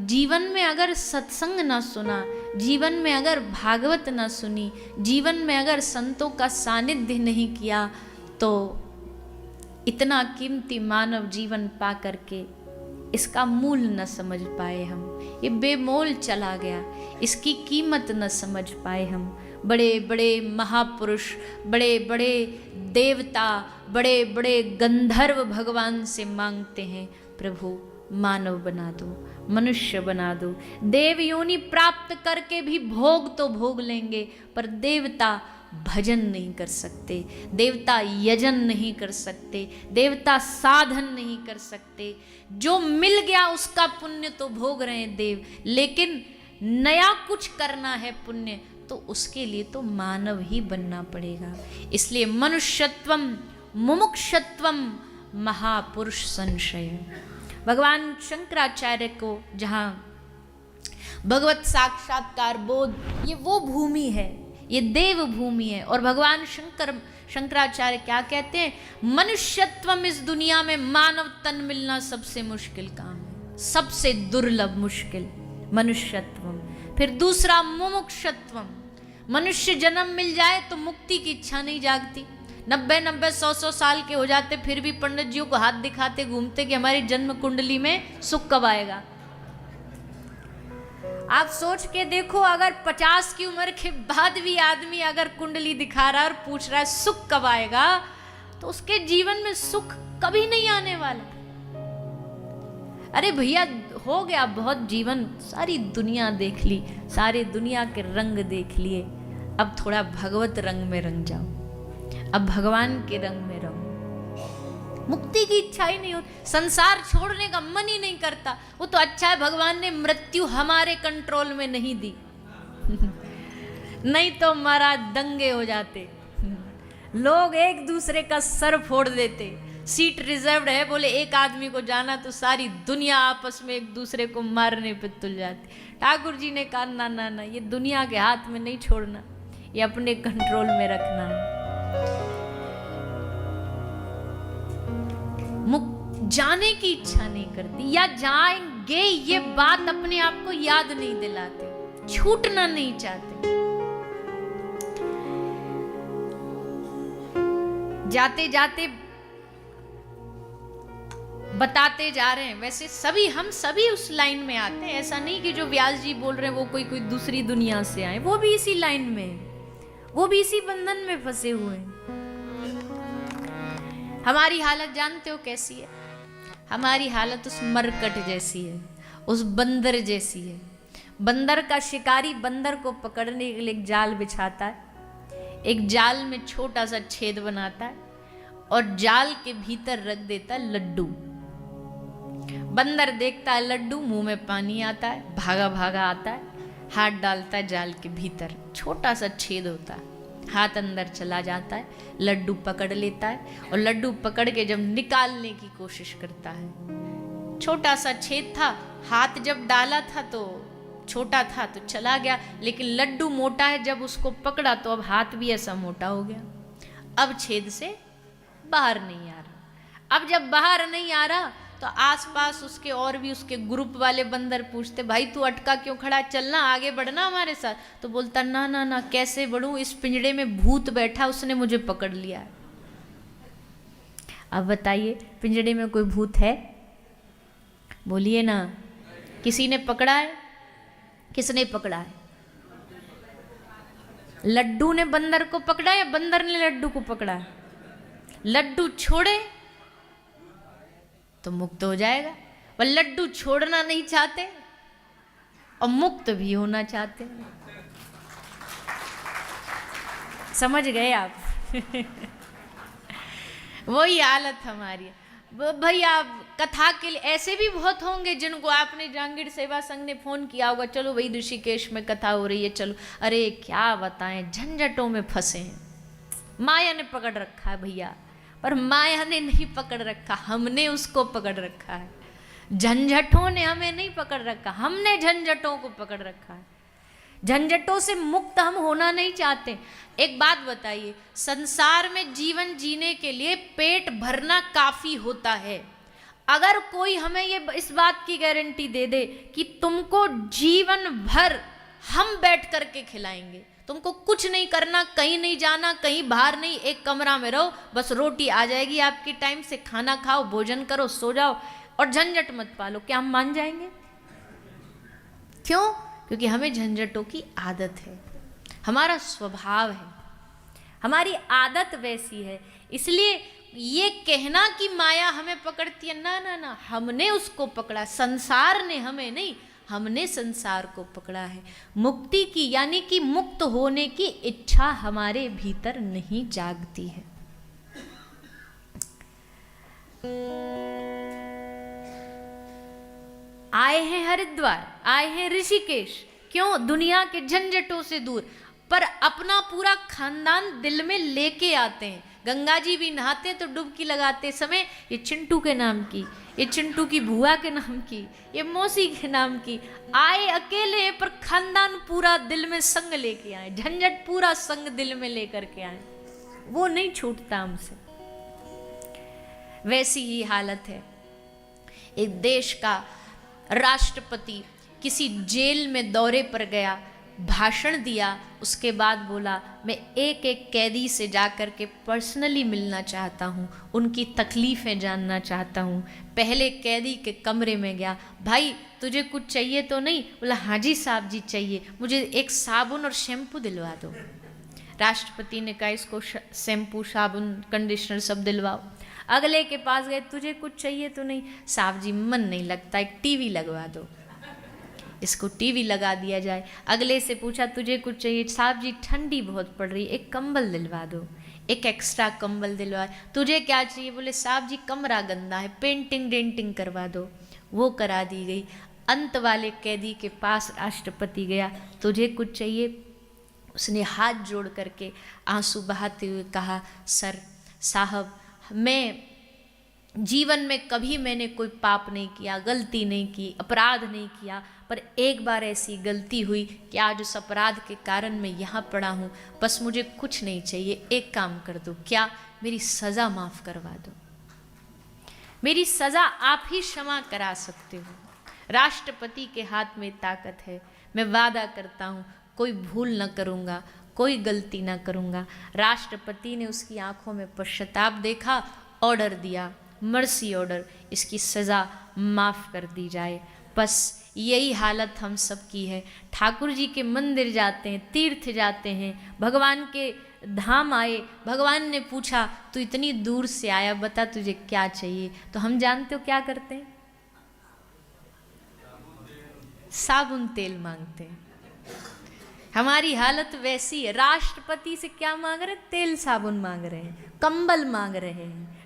जीवन में अगर सत्संग ना सुना, जीवन में अगर भागवत ना सुनी, जीवन में अगर संतों का सानिध्य नहीं किया, तो इतना कीमती मानव जीवन पा करके इसका मूल न समझ पाए हम। ये बेमोल चला गया, इसकी कीमत न समझ पाए हम। बड़े बड़े महापुरुष, बड़े बड़े देवता, बड़े बड़े गंधर्व भगवान से मांगते हैं, प्रभु मानव बना दो, मनुष्य बना दो। देव योनि प्राप्त करके भी भोग तो भोग लेंगे, पर देवता भजन नहीं कर सकते, देवता यजन नहीं कर सकते, देवता साधन नहीं कर सकते। जो मिल गया उसका पुण्य तो भोग रहे हैं देव, लेकिन नया कुछ करना है पुण्य, तो उसके लिए तो मानव ही बनना पड़ेगा। इसलिए मनुष्यत्वम मुमुक्षत्वम महापुरुष संशय। भगवान शंकराचार्य को जहाँ भगवत साक्षात्कार बोध, ये वो भूमि है, ये देव भूमि है। और भगवान शंकराचार्य क्या कहते हैं? मनुष्यत्वम, इस दुनिया में मानव तन मिलना सबसे मुश्किल काम है, सबसे दुर्लभ मुश्किल मनुष्यत्वम। फिर दूसरा मुमुक्षत्वम, मनुष्य जन्म मिल जाए तो मुक्ति की इच्छा नहीं जागती। 90-90, 100-100 साल के हो जाते, फिर भी पंडित जियों को हाथ दिखाते घूमते कि हमारी जन्म कुंडली में सुख कब आएगा। आप सोच के देखो, अगर 50 की उम्र के बाद भी आदमी अगर कुंडली दिखा रहा है और पूछ रहा है सुख कब आएगा, तो उसके जीवन में सुख कभी नहीं आने वाला। अरे भैया, हो गया बहुत जीवन, सारी दुनिया देख ली, सारी दुनिया के रंग देख लिए, अब थोड़ा भगवत रंग में रंग जाओ, अब भगवान के रंग में रहो। मुक्ति की इच्छा ही नहीं होती, संसार छोड़ने का मन ही नहीं करता। वो तो अच्छा है भगवान ने मृत्यु हमारे कंट्रोल में नहीं दी नहीं तो हमारा दंगे हो जाते, लोग एक दूसरे का सर फोड़ देते। सीट रिजर्व्ड है, बोले एक आदमी को जाना, तो सारी दुनिया आपस में एक दूसरे को मारने पे तुल जाती। ठाकुर जी ने कहा ना ना ना, ये दुनिया के हाथ में नहीं छोड़ना, ये अपने कंट्रोल में रखना है। जाने की इच्छा नहीं करती, या जाएंगे ये बात अपने आप को याद नहीं दिलाते, छूटना नहीं चाहते। जाते जाते बताते जा रहे हैं। वैसे सभी, हम सभी उस लाइन में आते हैं, ऐसा नहीं कि जो व्यास जी बोल रहे हैं वो कोई दूसरी दुनिया से आए, वो भी इसी लाइन में, वो भी इसी बंधन में फंसे हुए हैं। हमारी हालत जानते हो कैसी है? हमारी हालत उस मरकट जैसी है, उस बंदर जैसी है। बंदर का शिकारी बंदर को पकड़ने के लिए एक जाल बिछाता है, एक जाल में छोटा सा छेद बनाता है और जाल के भीतर रख देता है लड्डू। बंदर देखता है लड्डू, मुंह में पानी आता है, भागा भागा आता है, हाथ डालता है जाल के भीतर, छोटा सा छेद होता है, हाथ अंदर चला जाता है, लड्डू पकड़ लेता है और लड्डू पकड़ के जब निकालने की कोशिश करता है, छोटा सा छेद था, हाथ जब डाला था तो छोटा था तो चला गया, लेकिन लड्डू मोटा है, जब उसको पकड़ा तो अब हाथ भी ऐसा मोटा हो गया, अब छेद से बाहर नहीं आ रहा। अब जब बाहर नहीं आ रहा तो आसपास उसके और भी उसके ग्रुप वाले बंदर पूछते, भाई तू अटका क्यों खड़ा, चलना आगे बढ़ना हमारे साथ। तो बोलता ना ना ना, कैसे बढ़ूं, इस पिंजड़े में भूत बैठा, उसने मुझे पकड़ लिया है। अब बताइए, पिंजड़े में कोई भूत है? बोलिए ना, किसी ने पकड़ा है? किसने पकड़ा है? लड्डू ने बंदर को पकड़ा या बंदर ने लड्डू को पकड़ा है? लड्डू छोड़े तो मुक्त हो जाएगा, पर लड्डू छोड़ना नहीं चाहते और मुक्त भी होना चाहते। समझ गए आप? वही हालत हमारी है भैया। कथा के लिए ऐसे भी बहुत होंगे जिनको आपने जहांगीर सेवा संघ ने फोन किया होगा, चलो भाई ऋषिकेश में कथा हो रही है, चलो। अरे क्या बताएं, झंझटों में फंसे हैं, माया ने पकड़ रखा है भैया। पर माया ने नहीं पकड़ रखा, हमने उसको पकड़ रखा है। झंझटों ने हमें नहीं पकड़ रखा, हमने झंझटों को पकड़ रखा है। झंझटों से मुक्त हम होना नहीं चाहते। एक बात बताइए, संसार में जीवन जीने के लिए पेट भरना काफी होता है। अगर कोई हमें ये इस बात की गारंटी दे दे कि तुमको जीवन भर हम बैठ करके खिलाएंगे, तुमको कुछ नहीं करना, कहीं नहीं जाना, कहीं बाहर नहीं, एक कमरा में रहो, बस रोटी आ जाएगी आपकी टाइम से, खाना खाओ, भोजन करो, सो जाओ और झंझट मत पालो, क्या हम मान जाएंगे? क्यों? क्योंकि हमें झंझटों की आदत है, हमारा स्वभाव है, हमारी आदत वैसी है। इसलिए ये कहना कि माया हमें पकड़ती है, ना ना ना, हमने उसको पकड़ा, संसार ने हमें नहीं, हमने संसार को पकड़ा है। मुक्ति की यानी कि मुक्त होने की इच्छा हमारे भीतर नहीं जागती है। आए हैं हरिद्वार, आए हैं ऋषिकेश, क्यों? दुनिया के झंझटों से दूर, पर अपना पूरा खानदान दिल में लेके आते हैं। गंगा जी भी नहाते हैं तो डुबकी लगाते समय ये चिंटू के नाम की, ये चिंटू की बुआ के नाम की, ये मौसी के नाम की, आए अकेले पर खानदान पूरा दिल में संग लेके आए, झंझट पूरा संग दिल में लेकर के आए, वो नहीं छूटता हमसे। वैसी ही हालत है। एक देश का राष्ट्रपति किसी जेल में दौरे पर गया, भाषण दिया, उसके बाद बोला मैं एक एक कैदी से जाकर के पर्सनली मिलना चाहता हूँ, उनकी तकलीफ़ें जानना चाहता हूँ। पहले कैदी के कमरे में गया, भाई तुझे कुछ चाहिए तो नहीं? बोला हाँ जी साहब जी चाहिए, मुझे एक साबुन और शैम्पू दिलवा दो। राष्ट्रपति ने कहा इसको शैम्पू, साबुन, कंडीशनर सब दिलवाओ। अगले के पास गए, तुझे कुछ चाहिए तो नहीं? साहब जी मन नहीं लगता, एक टीवी लगवा दो, इसको टीवी लगा दिया जाए। अगले से पूछा तुझे कुछ चाहिए? साहब जी ठंडी बहुत पड़ रही, एक कंबल दिलवा दो, एक एक्स्ट्रा कंबल दिलवा। तुझे क्या चाहिए? बोले साहब जी कमरा गंदा है, पेंटिंग डेंटिंग करवा दो, वो करा दी गई। अंत वाले कैदी के पास राष्ट्रपति गया, तुझे कुछ चाहिए? उसने हाथ जोड़ करके आंसू बहाते हुए कहा, सर साहब मैं जीवन में कभी मैंने कोई पाप नहीं किया, गलती नहीं की, अपराध नहीं किया, पर एक बार ऐसी गलती हुई कि आज उस अपराध के कारण मैं यहाँ पड़ा हूँ। बस मुझे कुछ नहीं चाहिए, एक काम कर दो। क्या? मेरी सज़ा माफ़ करवा दो, मेरी सज़ा आप ही क्षमा करा सकते हो। राष्ट्रपति के हाथ में ताकत है, मैं वादा करता हूँ कोई भूल न करूँगा, कोई गलती न करूँगा। राष्ट्रपति ने उसकी आंखों में पश्चाताप देखा, ऑर्डर दिया, मर्सी ऑर्डर, इसकी सज़ा माफ़ कर दी जाए। बस यही हालत हम सब की है। ठाकुर जी के मंदिर जाते हैं, तीर्थ जाते हैं, भगवान के धाम आए, भगवान ने पूछा तू इतनी दूर से आया, बता तुझे क्या चाहिए? तो हम जानते हो क्या करते हैं? साबुन तेल मांगते हैं। हमारी हालत वैसी है। राष्ट्रपति से क्या मांग रहे? तेल साबुन मांग रहे हैं, कंबल मांग रहे हैं,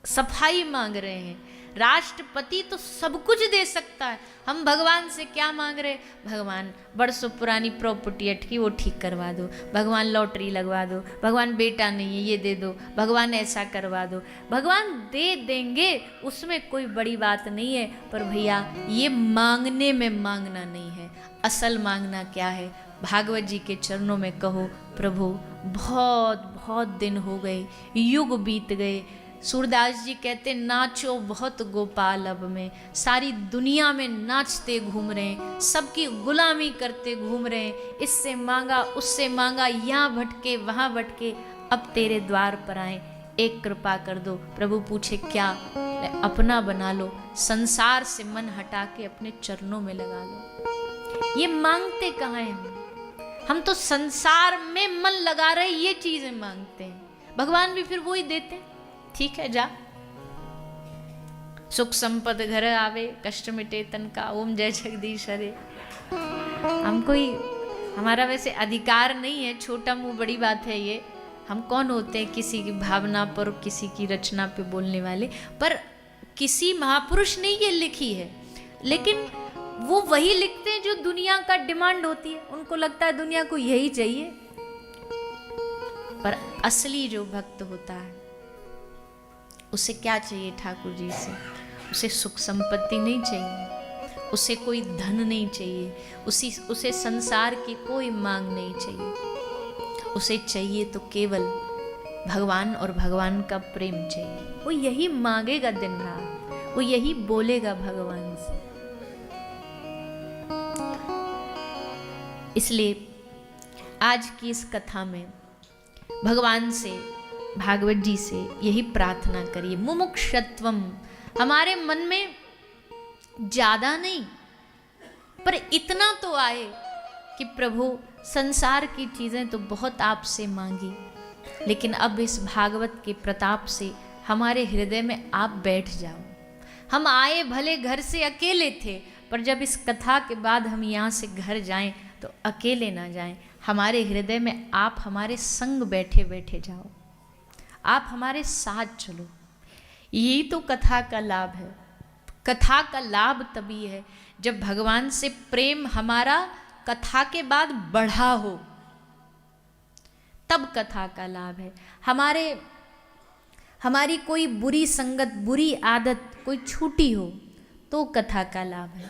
सफाई मांग रहे हैं। राष्ट्रपति तो सब कुछ दे सकता है, हम भगवान से क्या मांग रहे? भगवान बरसों पुरानी प्रॉपर्टी अटकी वो ठीक करवा दो, भगवान लॉटरी लगवा दो, भगवान बेटा नहीं है ये दे दो, भगवान ऐसा करवा दो। भगवान दे देंगे, उसमें कोई बड़ी बात नहीं है, पर भैया ये मांगने में मांगना नहीं है। असल मांगना क्या है? भागवत जी के चरणों में कहो, प्रभु बहुत बहुत दिन हो गए, युग बीत गए। सूरदास जी कहते नाचो बहुत गोपाल अब में, सारी दुनिया में नाचते घूम रहे हैं, सबकी गुलामी करते घूम रहे हैं, इससे मांगा उससे मांगा, यहाँ भटके वहाँ भटके, अब तेरे द्वार पर आए, एक कृपा कर दो। प्रभु पूछे क्या? अपना बना लो, संसार से मन हटा के अपने चरणों में लगा लो। ये मांगते कहाँ हैं हम तो संसार में मन लगा रहे, ये चीजें मांगते हैं। भगवान भी फिर वो ही देते हैं, ठीक है जा, सुख संपद घर आवे, कष्ट मिटे तन का, ओम जय जगदीश हरे। हम कोई, हमारा वैसे अधिकार नहीं है, छोटा मुंह बड़ी बात है ये। हम कौन होते हैं किसी की भावना पर, किसी की रचना पे बोलने वाले? पर किसी महापुरुष ने ये लिखी है, लेकिन वो वही लिखते हैं जो दुनिया का डिमांड होती है, उनको लगता है दुनिया को यही चाहिए। पर असली जो भक्त होता है उसे क्या चाहिए ठाकुर जी से? उसे सुख संपत्ति नहीं चाहिए, उसे कोई धन नहीं चाहिए, उसे संसार की कोई मांग नहीं चाहिए। उसे चाहिए तो केवल भगवान और भगवान का प्रेम चाहिए। वो यही मांगेगा दिन रात, वो यही बोलेगा भगवान से। इसलिए आज की इस कथा में भगवान से, भागवत जी से यही प्रार्थना करिए, मुमुक्षत्वम। हमारे मन में ज्यादा नहीं पर इतना तो आए कि प्रभु संसार की चीजें तो बहुत आपसे मांगी, लेकिन अब इस भागवत के प्रताप से हमारे हृदय में आप बैठ जाओ। हम आए भले घर से अकेले थे, पर जब इस कथा के बाद हम यहाँ से घर जाएं तो अकेले ना जाएं, हमारे हृदय में आप हमारे संग बैठे बैठे जाओ, आप हमारे साथ चलो। यही तो कथा का लाभ है। कथा का लाभ तभी है जब भगवान से प्रेम हमारा कथा के बाद बढ़ा हो, तब कथा का लाभ है। हमारी कोई बुरी संगत, बुरी आदत कोई छूटी हो तो कथा का लाभ है।